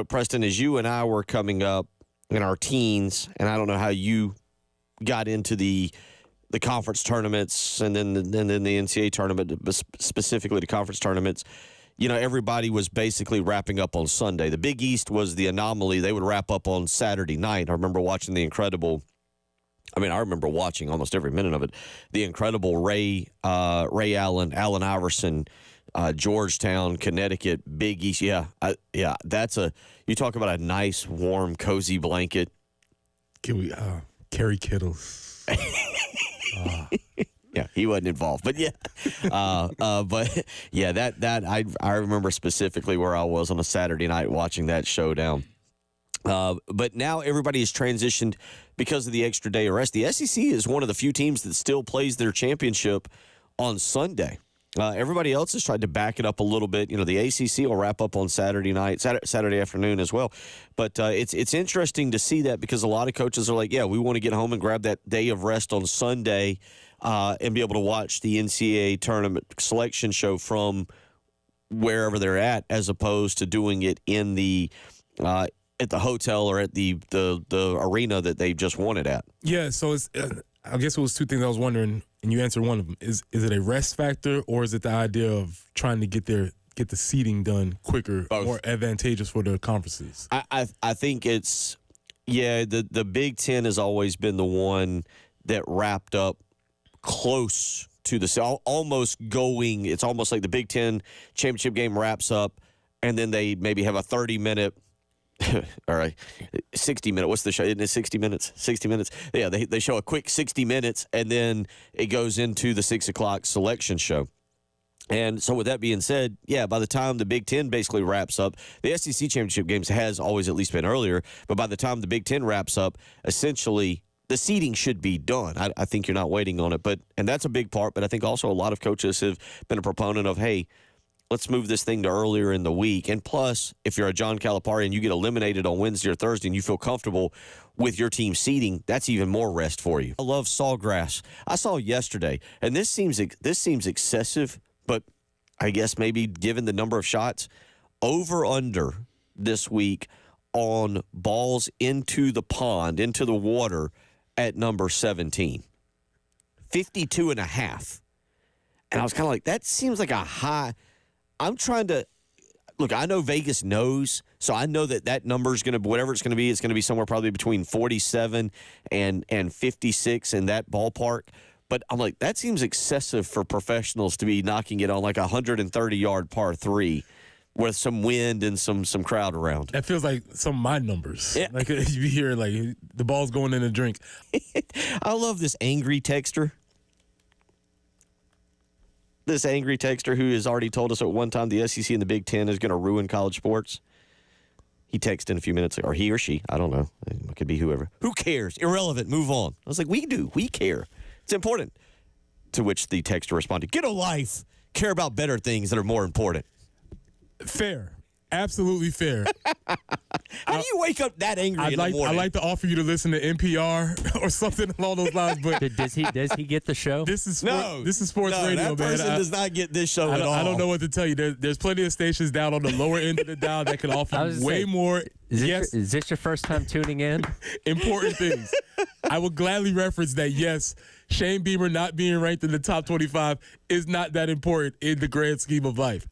Preston, as you and I were coming up in our teens, and I don't know how you got into the conference tournaments and then the NCAA tournament, but specifically the conference tournaments. Everybody was basically wrapping up on Sunday. The Big East was the anomaly. They would wrap up on Saturday night. I remember watching I remember watching almost every minute of it. The incredible Ray Allen, Allen Iverson, Georgetown, Connecticut, Big East. Yeah, you talk about a nice, warm, cozy blanket. Can we Kerry Kittles? Yeah, he wasn't involved, but yeah, I remember specifically where I was on a Saturday night watching that showdown. But now everybody has transitioned because of the extra day of rest. The SEC is one of the few teams that still plays their championship on Sunday. Everybody else has tried to back it up a little bit. The ACC will wrap up on Saturday night, Saturday afternoon as well. But it's interesting to see that because a lot of coaches are like, yeah, we want to get home and grab that day of rest on Sunday and be able to watch the NCAA tournament selection show from wherever they're at, as opposed to doing it in at the hotel or at the arena that they just won it at. Yeah, so it's I guess it was two things I was wondering, and you answered one of them. Is it a rest factor, or is it the idea of trying to get the seeding done quicker, both, more advantageous for the conferences? I think it's the Big Ten has always been the one that wrapped up close to the almost going. It's almost like the Big Ten championship game wraps up, and then they maybe have a 30-minute. All right, 60-minute. What's the show? Isn't it 60 minutes? 60 minutes. Yeah, they show a quick 60 minutes, and then it goes into the 6 o'clock selection show. And so with that being said, yeah, by the time the Big Ten basically wraps up, the SEC championship games has always at least been earlier, but by the time the Big Ten wraps up, essentially the seeding should be done. I think you're not waiting on it, and that's a big part, but I think also a lot of coaches have been a proponent of, hey, let's move this thing to earlier in the week. And plus, if you're a John Calipari and you get eliminated on Wednesday or Thursday and you feel comfortable with your team seeding, that's even more rest for you. I love Sawgrass. I saw yesterday, and this seems excessive, but I guess maybe given the number of shots, over-under this week on balls into the pond, into the water at number 17. 52.5. And I was kind of like, that seems like a high. I'm trying to look. I know Vegas knows, so I know that number is going to, whatever it's going to be, it's going to be somewhere probably between 47 and 56 in that ballpark. But I'm like, that seems excessive for professionals to be knocking it on like a 130-yard par 3 with some wind and some crowd around. That feels like some of my numbers. Yeah. Like you hear like the ball's going in a drink. I love this angry texter. This angry texter who has already told us at one time the SEC and the Big Ten is going to ruin college sports. He texted in a few minutes ago, or he or she, I don't know. It could be whoever. Who cares? Irrelevant. Move on. I was like, we do. We care. It's important. To which the texter responded, get a life. Care about better things that are more important. Fair. Absolutely fair. How do you wake up that angry in the morning? I'd like to offer you to listen to NPR or something along those lines. But does he get the show? This is sports radio, that man. person does not get this show at all. I don't know what to tell you. There's plenty of stations down on the lower end of the dial that can offer way more. Is this your first time tuning in? Important things. I would gladly reference that, yes, Shane Beamer not being ranked in the top 25 is not that important in the grand scheme of life.